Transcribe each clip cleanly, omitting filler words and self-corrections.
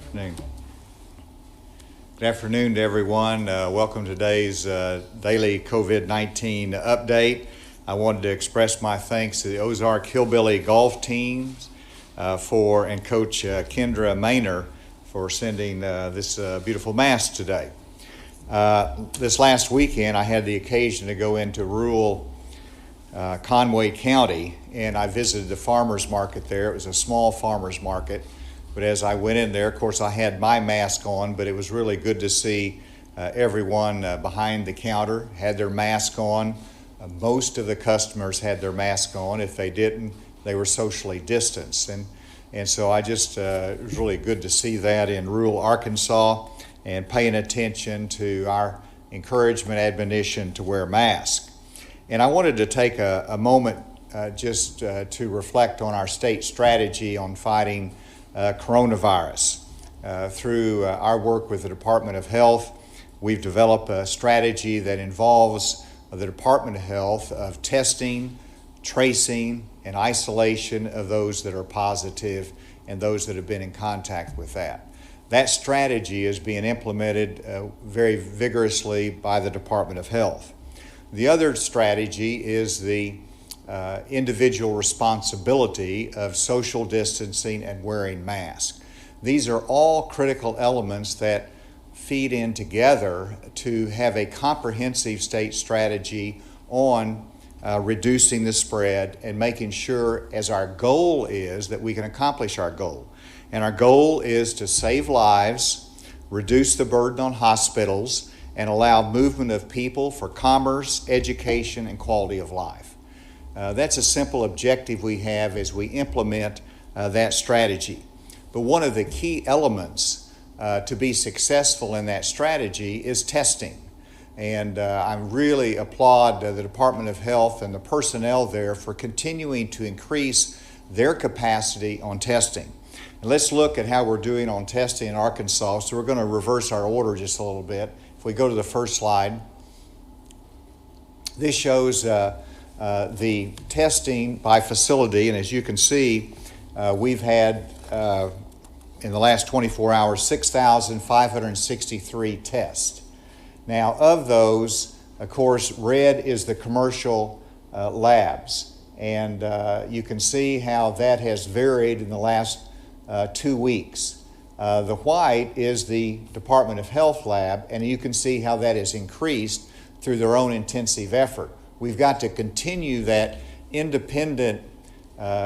afternoon. Good afternoon to everyone. Welcome to today's daily COVID-19 update. I wanted to express my thanks to the Ozark Hillbilly golf teams and Coach Kendra Maynor for sending this beautiful mask today. This last weekend, I had the occasion to go into rural Conway County, and I visited the farmers market there. It was a small farmers market. But as I went in there, of course, I had my mask on, but it was really good to see everyone behind the counter had their mask on. Most of the customers had their mask on. If they didn't, they were socially distanced. And so it was really good to see that in rural Arkansas and paying attention to our encouragement, admonition to wear masks. And I wanted to take a moment to reflect on our state strategy on fighting coronavirus. Through our work with the Department of Health, we've developed a strategy that involves the Department of Health of testing, tracing, and isolation of those that are positive and those that have been in contact with that. That strategy is being implemented very vigorously by the Department of Health. The other strategy is the individual responsibility of social distancing and wearing masks. These are all critical elements that feed in together to have a comprehensive state strategy on reducing the spread and making sure, as our goal is, that we can accomplish our goal. And our goal is to save lives, reduce the burden on hospitals, and allow movement of people for commerce, education, and quality of life. That's a simple objective we have as we implement that strategy. But one of the key elements to be successful in that strategy is testing. And I really applaud the Department of Health and the personnel there for continuing to increase their capacity on testing. And let's look at how we're doing on testing in Arkansas. So we're going to reverse our order just a little bit. If we go to the first slide, this shows the testing by facility, and as you can see, we've had in the last 24 hours 6,563 tests. Now, of those, of course, red is the commercial labs, and you can see how that has varied in the last 2 weeks. The white is the Department of Health lab, and you can see how that has increased through their own intensive effort. We've got to continue that independent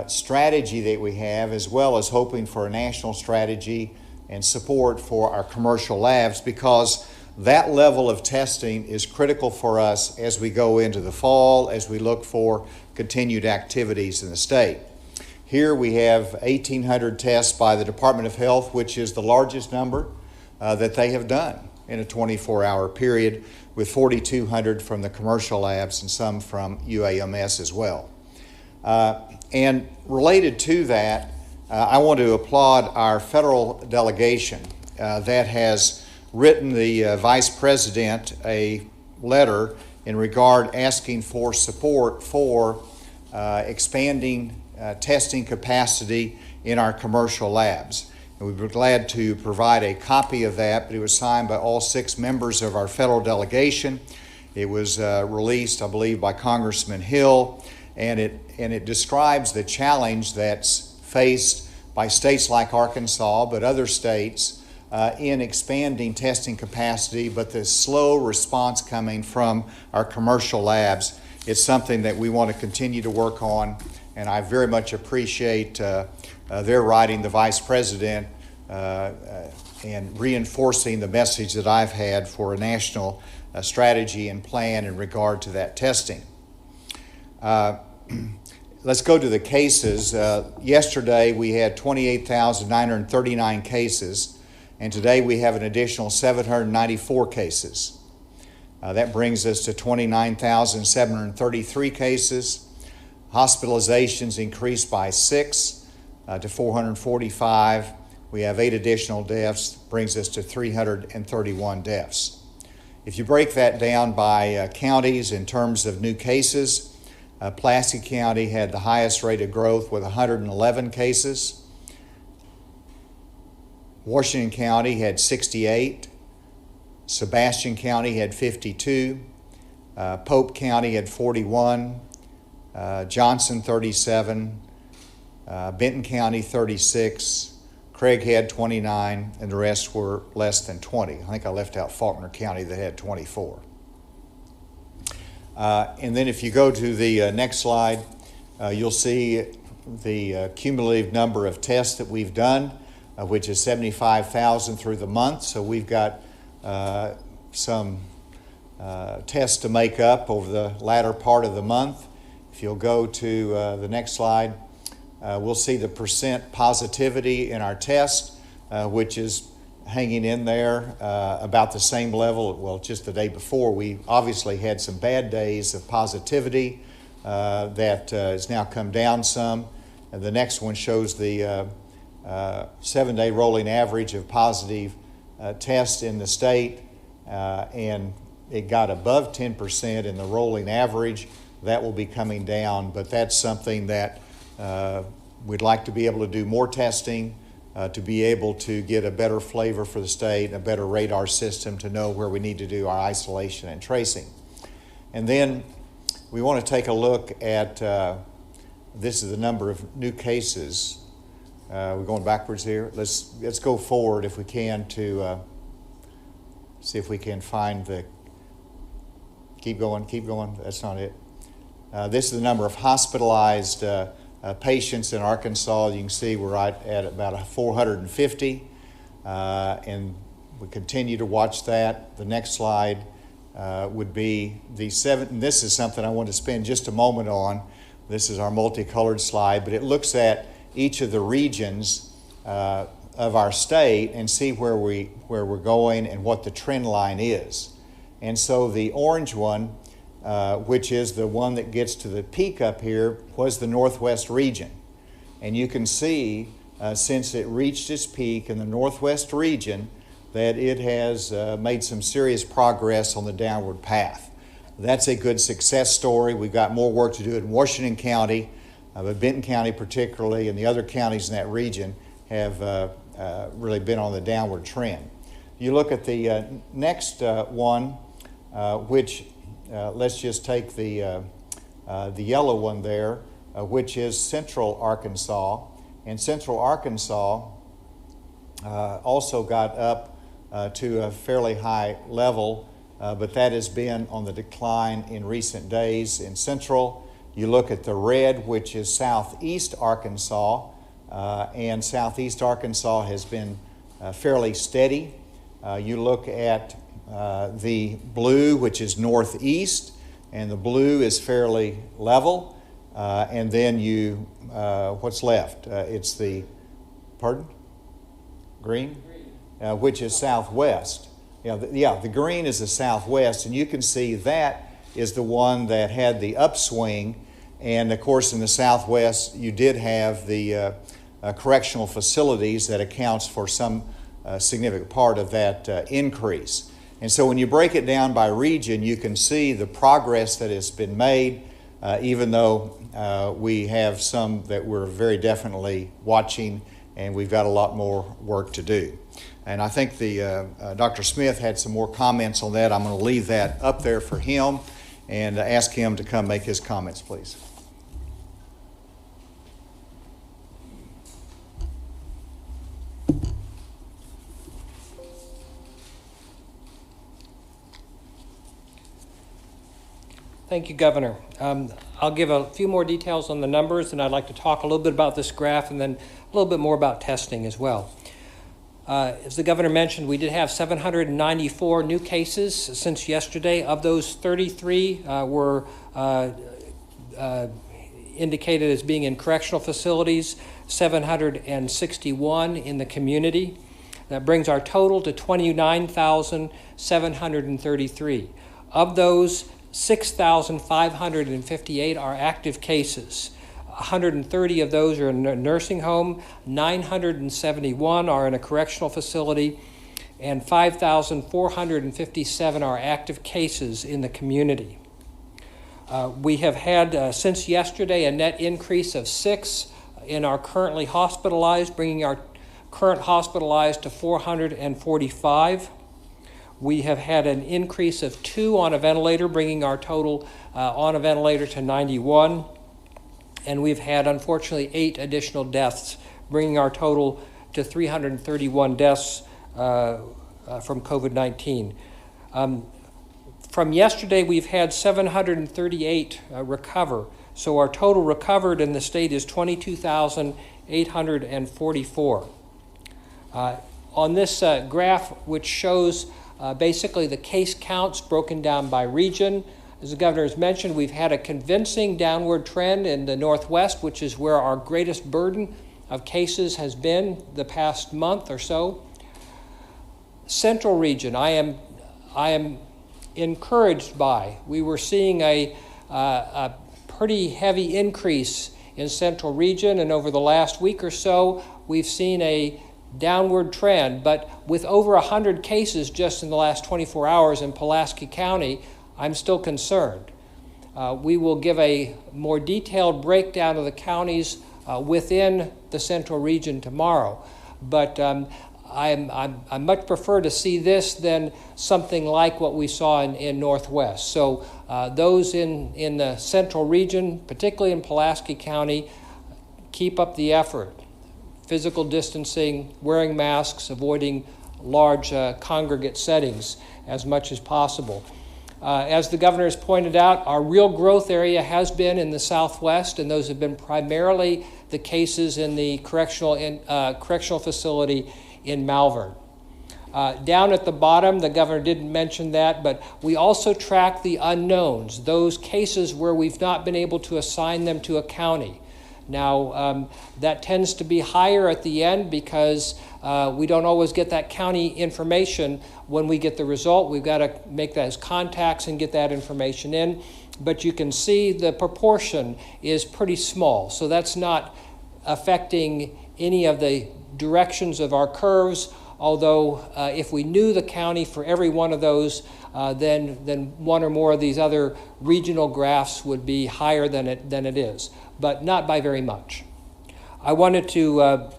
strategy that we have, as well as hoping for a national strategy and support for our commercial labs, because that level of testing is critical for us as we go into the fall, as we look for continued activities in the state. Here we have 1,800 tests by the Department of Health, which is the largest number that they have done in a 24-hour period, with 4,200 from the commercial labs and some from UAMS as well. And related to that, I want to applaud our federal delegation that has written the Vice President a letter in regard asking for support for expanding testing capacity in our commercial labs. And we were glad to provide a copy of that, but it was signed by all 6 members of our federal delegation. It was released, I believe, by Congressman Hill, and it describes the challenge that's faced by states like Arkansas, but other states, in expanding testing capacity, but the slow response coming from our commercial labs. It's something that we want to continue to work on, and I very much appreciate their writing, the Vice President, and reinforcing the message that I've had for a national strategy and plan in regard to that testing. Let's go to the cases. Yesterday we had 28,939 cases, and today we have an additional 794 cases. That brings us to 29,733 cases. Hospitalizations increased by 6 to 445. We have 8 additional deaths, brings us to 331 deaths. If you break that down by counties in terms of new cases, Pulaski County had the highest rate of growth with 111 cases. Washington County had 68. Sebastian County had 52. Pope County had 41. Johnson 37. Benton County 36. Craig had 29, and the rest were less than 20. I think I left out Faulkner County that had 24. And then if you go to the next slide, you'll see the cumulative number of tests that we've done, which is 75,000 through the month. So we've got some tests to make up over the latter part of the month. If you'll go to the next slide, we'll see the percent positivity in our test, which is hanging in there about the same level. Well, just the day before, we obviously had some bad days of positivity that has now come down some. And the next one shows the 7-day rolling average of positive tests in the state, and it got above 10% in the rolling average. That will be coming down, but that's something that we'd like to be able to do more testing, to be able to get a better flavor for the state, and a better radar system to know where we need to do our isolation and tracing. And then we want to take a look at, this is the number of new cases. We're going backwards here. Let's go forward if we can to see if we can find the, keep going, that's not it. This is the number of hospitalized patients in Arkansas. You can see we're right at about 450, and we continue to watch that. The next slide would be the 7, and this is something I want to spend just a moment on. This is our multicolored slide, but it looks at each of the regions of our state and see where we're going and what the trend line is. And so the orange one, which is the one that gets to the peak up here, was the Northwest region. And you can see since it reached its peak in the Northwest region that it has made some serious progress on the downward path. That's a good success story. We've got more work to do in Washington County, but Benton County particularly, and the other counties in that region have really been on the downward trend. You look at the next one, which let's just take the yellow one there, which is Central Arkansas. And Central Arkansas also got up to a fairly high level, but that has been on the decline in recent days in Central. You look at the red, which is Southeast Arkansas, and Southeast Arkansas has been fairly steady. You look at the blue, which is Northeast, and the blue is fairly level. And then you, what's left? It's the, pardon? Green? Which is Southwest. The green is the Southwest, and you can see that is the one that had the upswing. And of course, in the Southwest, you did have the correctional facilities that accounts for some significant part of that increase. And so when you break it down by region, you can see the progress that has been made, even though we have some that we're very definitely watching, and we've got a lot more work to do. And I think the Dr. Smith had some more comments on that. I'm going to leave that up there for him and ask him to come make his comments, please. Thank you, Governor. I'll give a few more details on the numbers, and I'd like to talk a little bit about this graph and then a little bit more about testing as well. As the Governor mentioned, we did have 794 new cases since yesterday. Of those, 33 were indicated as being in correctional facilities, 761 in the community. That brings our total to 29,733. Of those, 6,558 are active cases. 130 of those are in a nursing home, 971 are in a correctional facility, and 5,457 are active cases in the community. We have had, since yesterday, a net increase of 6 in our currently hospitalized, bringing our current hospitalized to 445. We have had an increase of 2 on a ventilator, bringing our total on a ventilator to 91. And we've had, unfortunately, 8 additional deaths, bringing our total to 331 deaths from COVID-19. From yesterday, we've had 738 recover. So our total recovered in the state is 22,844. On this graph, which shows basically the case counts broken down by region, as the governor has mentioned, we've had a convincing downward trend in the Northwest, which is where our greatest burden of cases has been the past month or so. Central region, I am encouraged by. We were seeing a pretty heavy increase in central region, and over the last week or so, we've seen a downward trend. But with over 100 cases just in the last 24 hours in Pulaski County, I'm still concerned. We will give a more detailed breakdown of the counties within the central region tomorrow. But I much prefer to see this than something like what we saw in Northwest. So those in the central region, particularly in Pulaski County, keep up the effort. Physical distancing, wearing masks, avoiding large congregate settings as much as possible. As the governor has pointed out, our real growth area has been in the Southwest, and those have been primarily the cases in the correctional facility in Malvern. Down at the bottom, the governor didn't mention that, but we also track the unknowns, those cases where we've not been able to assign them to a county. Now, that tends to be higher at the end because we don't always get that county information when we get the result. We've got to make that as contacts and get that information in. But you can see the proportion is pretty small. So that's not affecting any of the directions of our curves, although if we knew the county for every one of those, then one or more of these other regional graphs would be higher than it is, but not by very much. I wanted to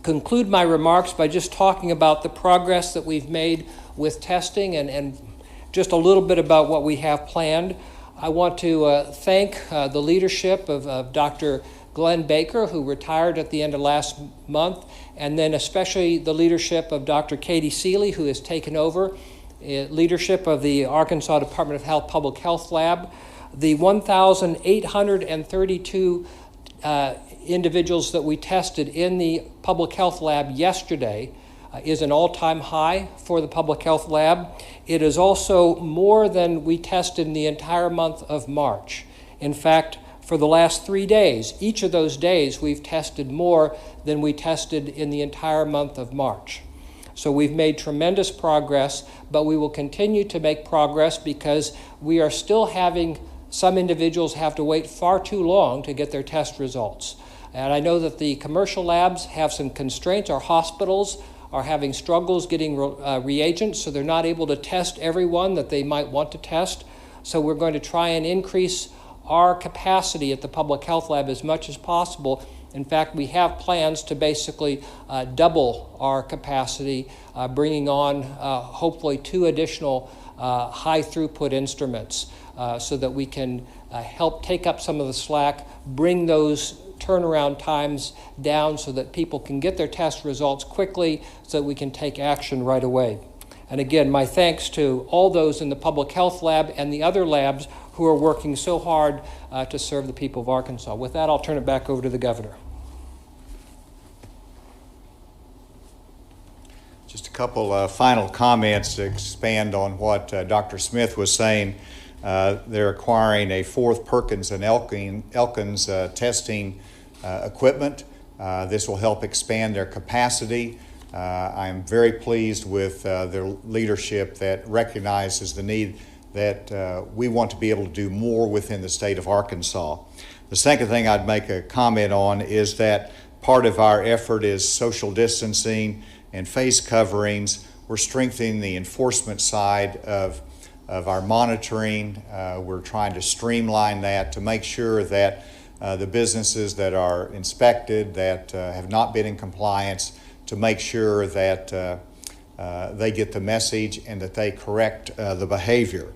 conclude my remarks by just talking about the progress that we've made with testing and just a little bit about what we have planned. I want to thank the leadership of Dr. Glenn Baker, who retired at the end of last month, and then especially the leadership of Dr. Katie Seeley, who has taken over leadership of the Arkansas Department of Health Public Health Lab. The 1,832 individuals that we tested in the public health lab yesterday is an all-time high for the public health lab. It is also more than we tested in the entire month of March. In fact, for the last 3 days, each of those days, we've tested more than we tested in the entire month of March. So we've made tremendous progress, but we will continue to make progress because we are still having some individuals have to wait far too long to get their test results. And I know that the commercial labs have some constraints. Our hospitals are having struggles getting reagents, so they're not able to test everyone that they might want to test. So we're going to try and increase our capacity at the public health lab as much as possible. In fact, we have plans to basically double our capacity, bringing on hopefully 2 additional high throughput instruments so that we can help take up some of the slack, bring those turnaround times down so that people can get their test results quickly so that we can take action right away. And again, my thanks to all those in the public health lab and the other labs who are working so hard to serve the people of Arkansas. With that, I'll turn it back over to the governor. Just a couple final comments to expand on what Dr. Smith was saying. They're acquiring a 4th Perkins and Elkins testing equipment. This will help expand their capacity. I'm very pleased with their leadership that recognizes the need that we want to be able to do more within the state of Arkansas. The second thing I'd make a comment on is that part of our effort is social distancing and face coverings. We're strengthening the enforcement side of our monitoring. We're trying to streamline that to make sure that the businesses that are inspected, that have not been in compliance, to make sure that they get the message and that they correct the behavior.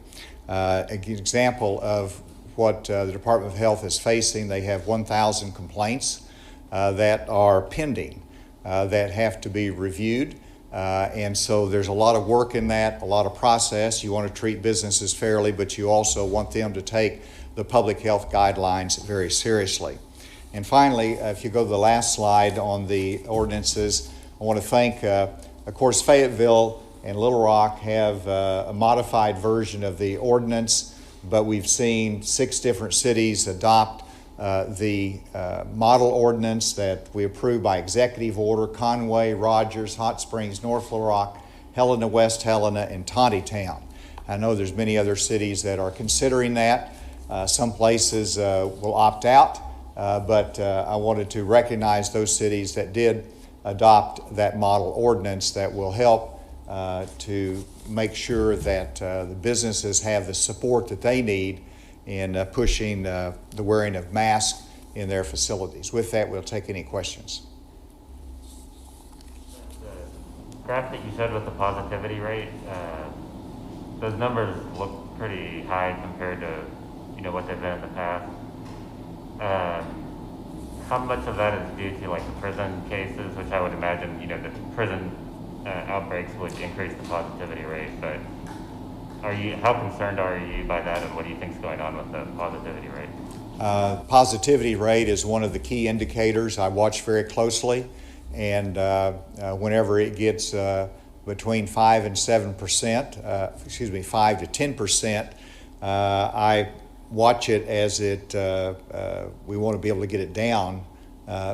An example of what the Department of Health is facing, they have 1,000 complaints that are pending that have to be reviewed. And so there's a lot of work in that, a lot of process. You want to treat businesses fairly, but you also want them to take the public health guidelines very seriously. And finally, if you go to the last slide on the ordinances, I want to thank, of course, Fayetteville and Little Rock have a modified version of the ordinance, but we've seen 6 different cities adopt the model ordinance that we approved by executive order: Conway, Rogers, Hot Springs, North Little Rock, Helena, West Helena, and Tontitown. I know there's many other cities that are considering that. Some places will opt out, but I wanted to recognize those cities that did adopt that model ordinance that will help to make sure that the businesses have the support that they need in pushing the wearing of masks in their facilities. With that, we'll take any questions. The graph that you showed with the positivity rate, those numbers look pretty high compared to what they've been in the past. How much of that is due to like the prison cases, which I would imagine the prison outbreaks would increase the positivity rate, but how concerned are you by that, and what do you think is going on with the positivity rate? Positivity rate is one of the key indicators I watch very closely, and whenever it gets between 5 and 7%, 5 to 10%, I watch it as we want to be able to get it down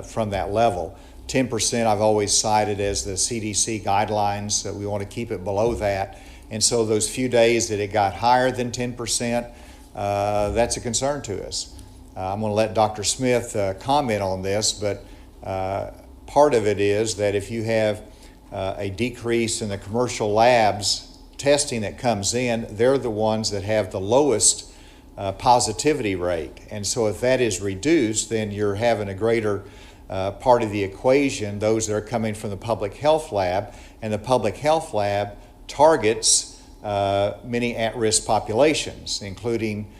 from that level. 10% I've always cited as the CDC guidelines, that we want to keep it below that. And so those few days that it got higher than 10%, that's a concern to us. I'm going to let Dr. Smith comment on this, but part of it is that if you have a decrease in the commercial labs testing that comes in, they're the ones that have the lowest positivity rate. And so if that is reduced, then you're having a greater part of the equation, those that are coming from the public health lab, and the public health lab targets many at-risk populations, including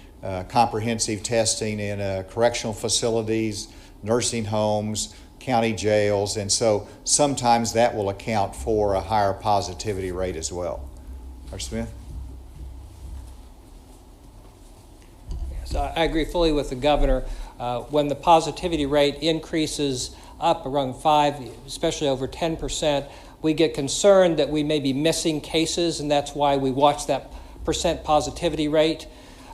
comprehensive testing in correctional facilities, nursing homes, county jails, and so sometimes that will account for a higher positivity rate as well. Dr. Smith? Yes, I agree fully with the governor. When the positivity rate increases up around 5, especially over 10%, we get concerned that we may be missing cases, and that's why we watch that percent positivity rate.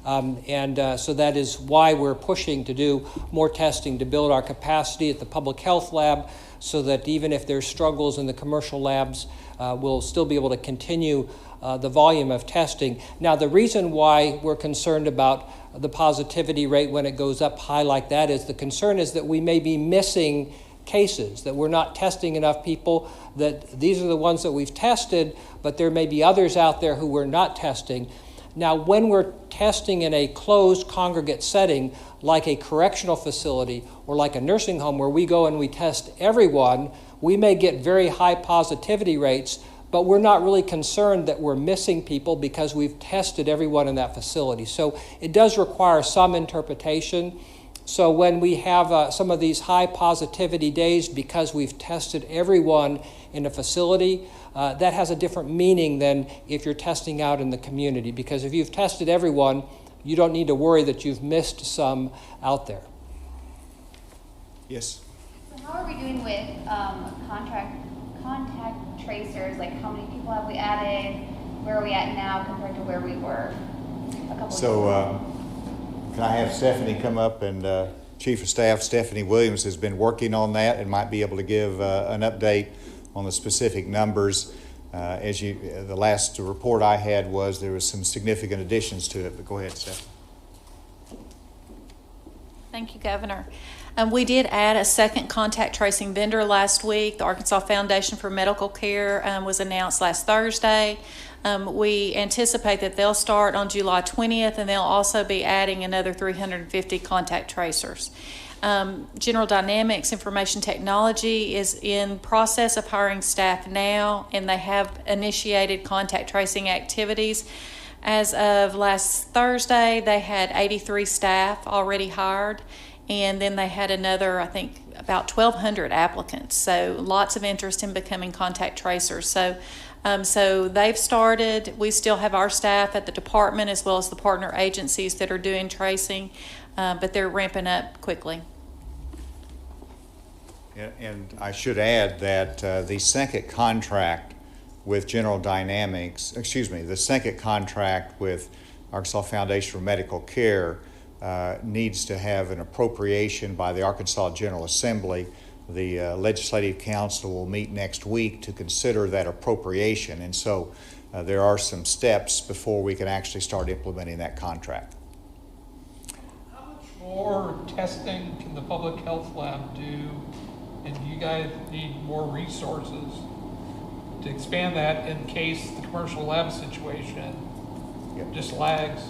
So that is why we're pushing to do more testing, to build our capacity at the public health lab, so that even if there's struggles in the commercial labs, we'll still be able to continue the volume of testing. Now, the reason why we're concerned about the positivity rate when it goes up high like that is the concern is that we may be missing cases, that we're not testing enough people, that these are the ones that we've tested, but there may be others out there who we're not testing. Now, when we're testing in a closed congregate setting, like a correctional facility or like a nursing home where we go and we test everyone, we may get very high positivity rates, but we're not really concerned that we're missing people because we've tested everyone in that facility. So it does require some interpretation. So when we have some of these high positivity days because we've tested everyone in a facility, that has a different meaning than if you're testing out in the community, because if you've tested everyone, you don't need to worry that you've missed some out there. Yes? So how are we doing with contact tracers? Like, how many people have we added? Where are we at now compared to where we were a couple years ago? Can I have Stephanie come up, and Chief of Staff Stephanie Williams has been working on that and might be able to give an update on the specific numbers. The last report I had was there was some significant additions to it, but go ahead, Stephanie. Thank you, Governor. We did add a second contact tracing vendor last week. The Arkansas Foundation for Medical Care was announced last Thursday. We anticipate that they'll start on July 20th, and they'll also be adding another 350 contact tracers. General Dynamics Information Technology is in process of hiring staff now, and they have initiated contact tracing activities. As of last Thursday, they had 83 staff already hired, and then they had another, I think, about 1,200 applicants. So lots of interest in becoming contact tracers. So they've started. We still have our staff at the department as well as the partner agencies that are doing tracing, but they're ramping up quickly. And I should add that the second contract with General Dynamics, the second contract with Arkansas Foundation for Medical Care needs to have an appropriation by the Arkansas General Assembly. The Legislative Council will meet next week to consider that appropriation, and so there are some steps before we can actually start implementing that contract. How much more testing can the public health lab do, and do you guys need more resources to expand that in case the commercial lab situation just lags?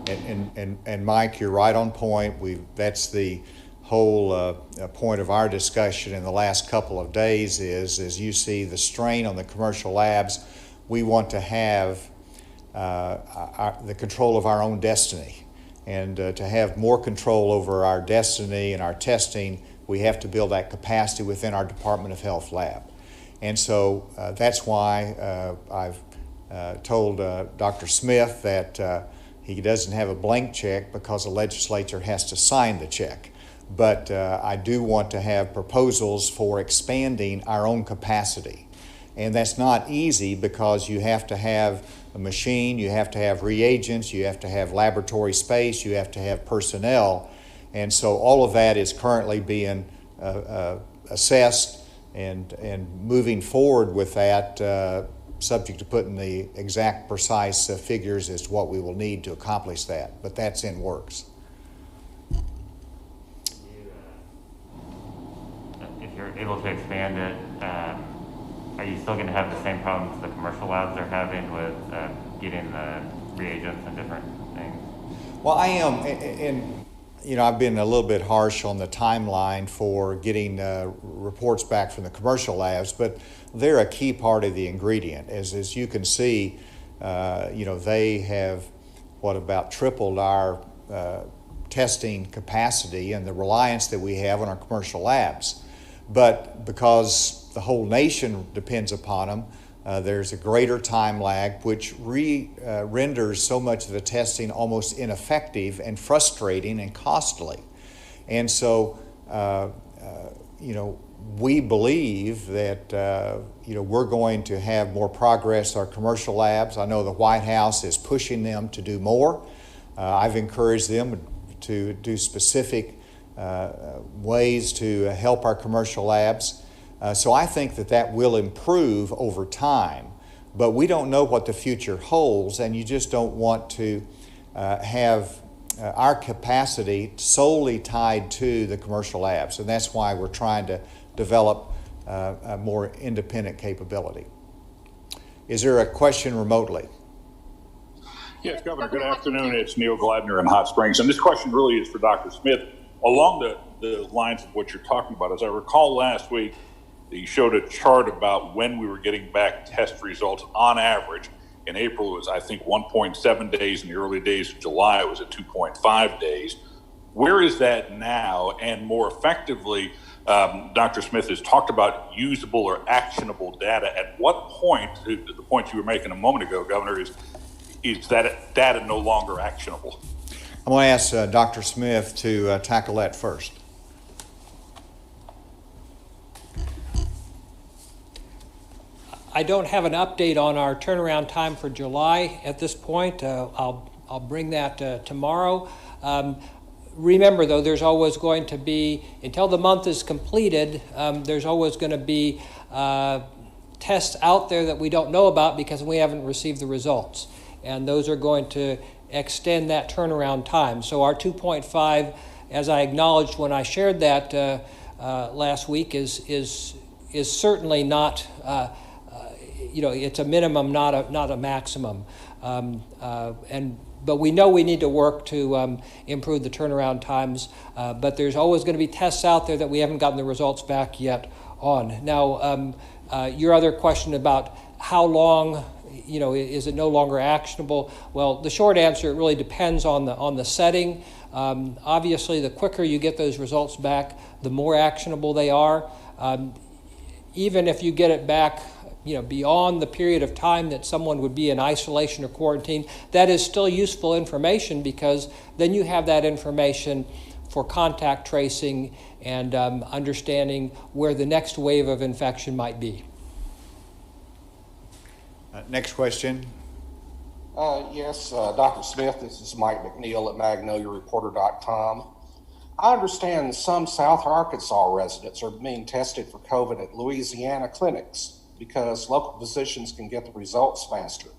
And Mike, you're right on point. That's the whole point of our discussion in the last couple of days is, as you see the strain on the commercial labs, we want to have the control of our own destiny. And to have more control over our destiny and our testing, we have to build that capacity within our Department of Health lab. And so that's why I've told Dr. Smith that he doesn't have a blank check because the legislature has to sign the check. But I do want to have proposals for expanding our own capacity. And that's not easy because you have to have a machine, you have to have reagents, you have to have laboratory space, you have to have personnel. And so all of that is currently being assessed and moving forward with that, subject to putting the exact precise figures as to what we will need to accomplish that. But that's in works. If you're able to expand it, are you still going to have the same problems the commercial labs are having with getting the reagents and different things? Well, I am, and I've been a little bit harsh on the timeline for getting reports back from the commercial labs, but they're a key part of the ingredient. As you can see, they have about tripled our testing capacity and the reliance that we have on our commercial labs. But because the whole nation depends upon them, there's a greater time lag, which renders so much of the testing almost ineffective and frustrating and costly. And so, we believe that, we're going to have more progress in our commercial labs. I know the White House is pushing them to do more. I've encouraged them to do specific ways to help our commercial labs. So I think that will improve over time, but we don't know what the future holds, and you just don't want to have our capacity solely tied to the commercial labs, and that's why we're trying to develop a more independent capability. Is there a question remotely? Yes, Governor, good afternoon. It's Neil Gladner in Hot Springs, and this question really is for Dr. Smith. Along the lines of what you're talking about, as I recall last week, you showed a chart about when we were getting back test results on average. In April, it was, I think, 1.7 days. In the early days of July, it was at 2.5 days. Where is that now? And more effectively, Dr. Smith has talked about usable or actionable data. At what point, the point you were making a moment ago, Governor, is that data no longer actionable? I'm going to ask Dr. Smith to tackle that first. I don't have an update on our turnaround time for July at this point. I'll bring that tomorrow. Remember, though, there's always going to be, until the month is completed, there's always going to be tests out there that we don't know about because we haven't received the results. And those are going to extend that turnaround time. So our 2.5, as I acknowledged when I shared that last week, is certainly not it's a minimum, not a maximum. But we know we need to work to improve the turnaround times. But there's always going to be tests out there that we haven't gotten the results back yet on. Now, your other question about how long, is it no longer actionable? Well, the short answer, it really depends on the setting. Obviously, the quicker you get those results back, the more actionable they are. Even if you get it back, beyond the period of time that someone would be in isolation or quarantine, that is still useful information, because then you have that information for contact tracing and understanding where the next wave of infection might be. Next question. Yes, Dr. Smith, this is Mike McNeil at MagnoliaReporter.com. I understand some South Arkansas residents are being tested for COVID at Louisiana clinics because local physicians can get the results faster.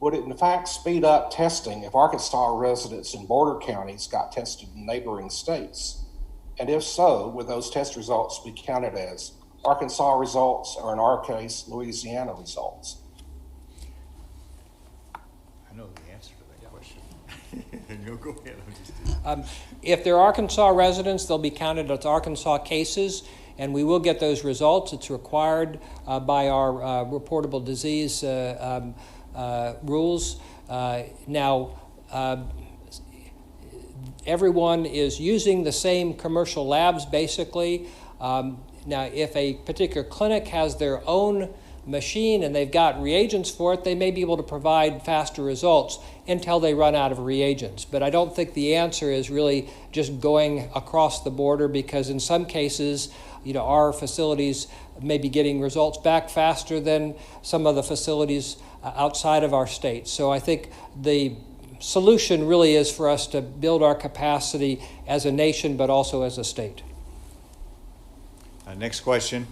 Would it in fact speed up testing if Arkansas residents in border counties got tested in neighboring states? And if so, would those test results be counted as Arkansas results, or in our case, Louisiana results? I know the answer to that question. No, go ahead. If they're Arkansas residents, they'll be counted as Arkansas cases, and we will get those results. It's required by our reportable disease rules. Now, everyone is using the same commercial labs, basically. Now, if a particular clinic has their own machine and they've got reagents for it, they may be able to provide faster results until they run out of reagents. But I don't think the answer is really just going across the border, because in some cases, our facilities may be getting results back faster than some of the facilities outside of our state. So I think the solution really is for us to build our capacity as a nation, but also as a state. Next question.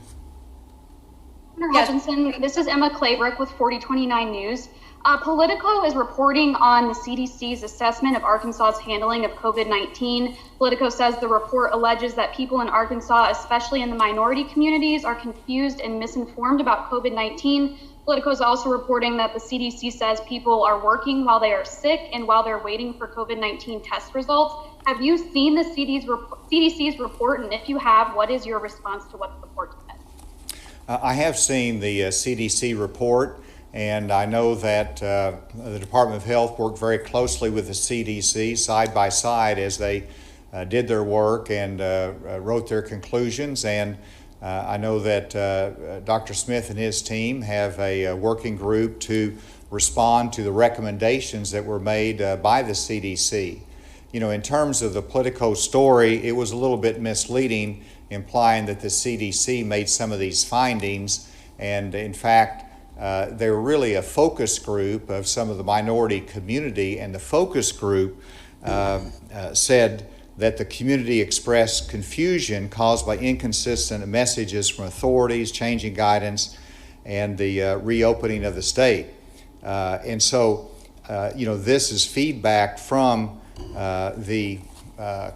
Governor Hutchinson, this is Emma Claybrook with 4029 News. Politico is reporting on the CDC's assessment of Arkansas's handling of COVID-19. Politico says the report alleges that people in Arkansas, especially in the minority communities, are confused and misinformed about COVID-19. Politico is also reporting that the CDC says people are working while they are sick and while they're waiting for COVID-19 test results. Have you seen the CDC's report? And if you have, what is your response to what the report said? I have seen the CDC report, and I know that the Department of Health worked very closely with the CDC side by side as they did their work and wrote their conclusions. And I know that Dr. Smith and his team have a working group to respond to the recommendations that were made by the CDC. In terms of the Politico story, it was a little bit misleading, implying that the CDC made some of these findings, and in fact, they were really a focus group of some of the minority community, and the focus group said that the community expressed confusion caused by inconsistent messages from authorities, changing guidance, and the reopening of the state. And so, this is feedback from the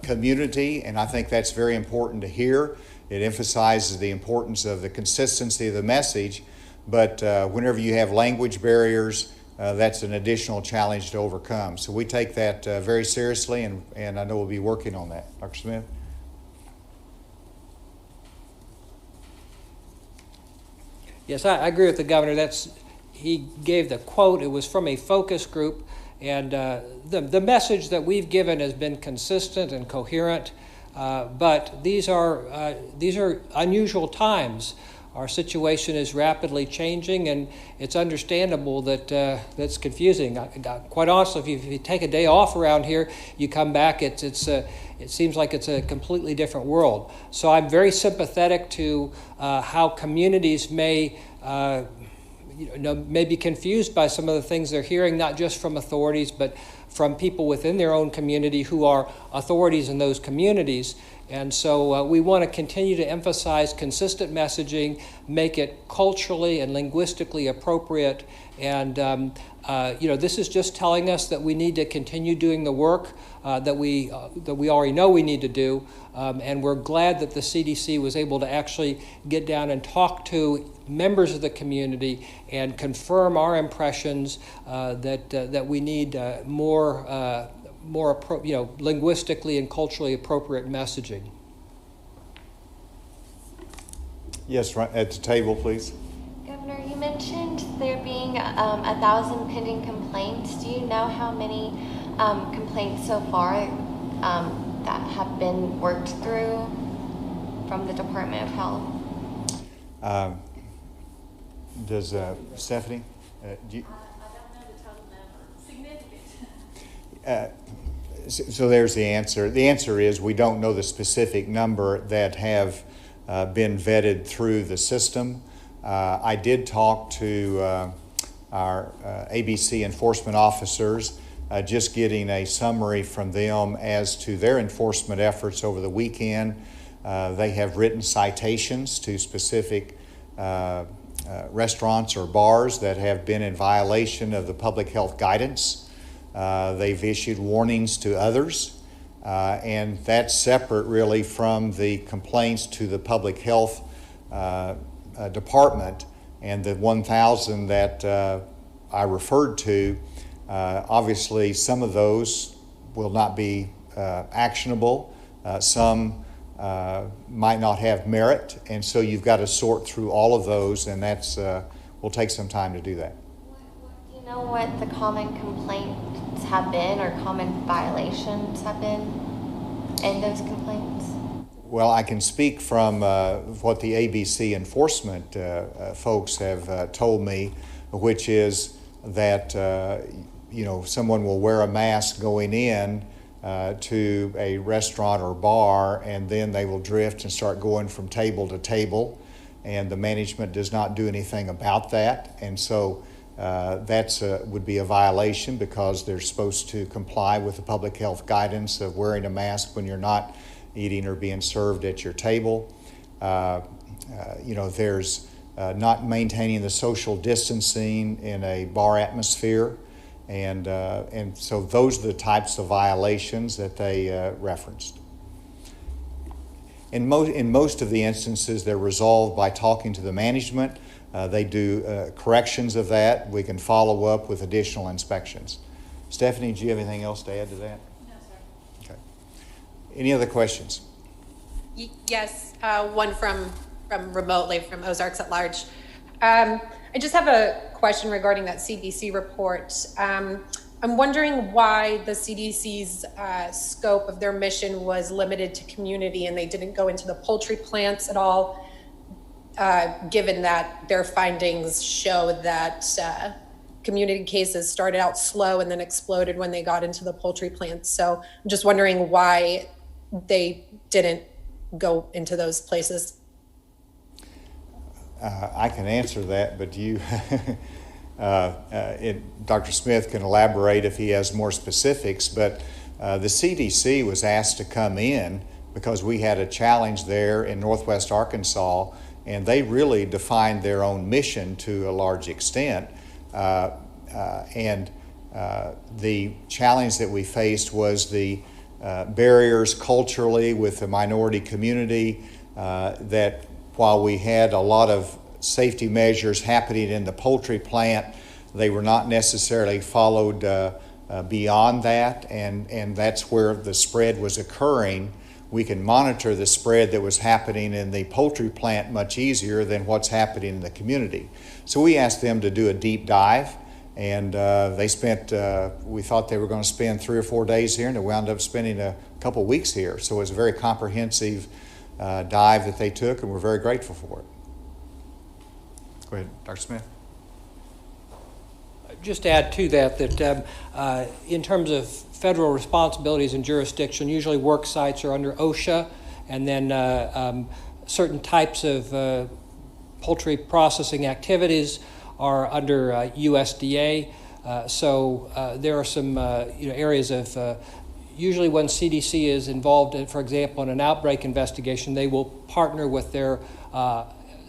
community, and I think that's very important to hear. It emphasizes the importance of the consistency of the message, but whenever you have language barriers, that's an additional challenge to overcome. So we take that very seriously, and I know we'll be working on that. Dr. Smith? Yes, I agree with the governor. He gave the quote. It was from a focus group, and the message that we've given has been consistent and coherent. But these are unusual times. Our situation is rapidly changing, and it's understandable that that's confusing. Quite honestly, if you take a day off around here, you come back, it seems like it's a completely different world. So I'm very sympathetic to how communities may be confused by some of the things they're hearing, not just from authorities, but from people within their own community who are authorities in those communities. And so we want to continue to emphasize consistent messaging, make it culturally and linguistically appropriate. And this is just telling us that we need to continue doing the work that we already know we need to do. And we're glad that the CDC was able to actually get down and talk to members of the community and confirm our impressions that we need more linguistically and culturally appropriate messaging. Yes, right at the table, please. Governor, you mentioned there being 1,000 pending complaints. Do you know how many complaints so far that have been worked through from the Department of Health? Does Stephanie? I don't know the total number. Significant. So there's the answer. The answer is we don't know the specific number that have been vetted through the system. I did talk to our ABC enforcement officers, just getting a summary from them as to their enforcement efforts over the weekend. They have written citations to specific restaurants or bars that have been in violation of the public health guidance. They've issued warnings to others, and that's separate really from the complaints to the public health department. And the 1,000 that I referred to, obviously some of those will not be actionable. Some might not have merit, and so you've got to sort through all of those, and that's will take some time to do that. Do you know what the common complaints have been or common violations have been in those complaints? Well, I can speak from what the ABC enforcement folks have told me, which is that someone will wear a mask going in to a restaurant or bar, and then they will drift and start going from table to table, and the management does not do anything about that. And so that's would be a violation because they're supposed to comply with the public health guidance of wearing a mask when you're not eating or being served at your table. There's not maintaining the social distancing in a bar atmosphere. And so those are the types of violations that they referenced. In most of the instances, they're resolved by talking to the management. They do corrections of that. We can follow up with additional inspections. Stephanie, do you have anything else to add to that? No, sir. Okay. Any other questions? Yes, one from remotely from Ozarks at Large. I just have a question regarding that CDC report. I'm wondering why the CDC's scope of their mission was limited to community and they didn't go into the poultry plants at all, given that their findings show that community cases started out slow and then exploded when they got into the poultry plants. So I'm just wondering why they didn't go into those places. I can answer that, but Dr. Smith can elaborate if he has more specifics, but the CDC was asked to come in because we had a challenge there in Northwest Arkansas, and they really defined their own mission to a large extent. And the challenge that we faced was the barriers culturally with the minority community, that while we had a lot of safety measures happening in the poultry plant, they were not necessarily followed beyond that, and that's where the spread was occurring. We can monitor the spread that was happening in the poultry plant much easier than what's happening in the community. So we asked them to do a deep dive, and they spent, we thought they were going to spend 3 or 4 days here, and they wound up spending a couple weeks here. So it was a very comprehensive dive that they took, and we're very grateful for it. Go ahead, Dr. Smith. Just add to that in terms of federal responsibilities and jurisdiction, usually work sites are under OSHA, and then certain types of poultry processing activities are under USDA. So there are some areas of usually when CDC is involved, in, for example, in an outbreak investigation, they will partner with their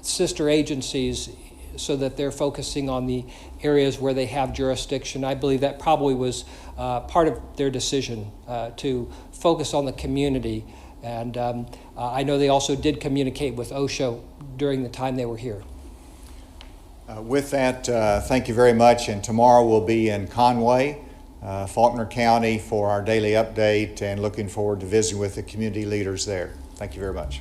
sister agencies so that they're focusing on the areas where they have jurisdiction. I believe that probably was part of their decision to focus on the community. And I know they also did communicate with OSHA during the time they were here. With that, thank you very much. And tomorrow we'll be in Conway, Faulkner County for our daily update, and looking forward to visiting with the community leaders there. Thank you very much.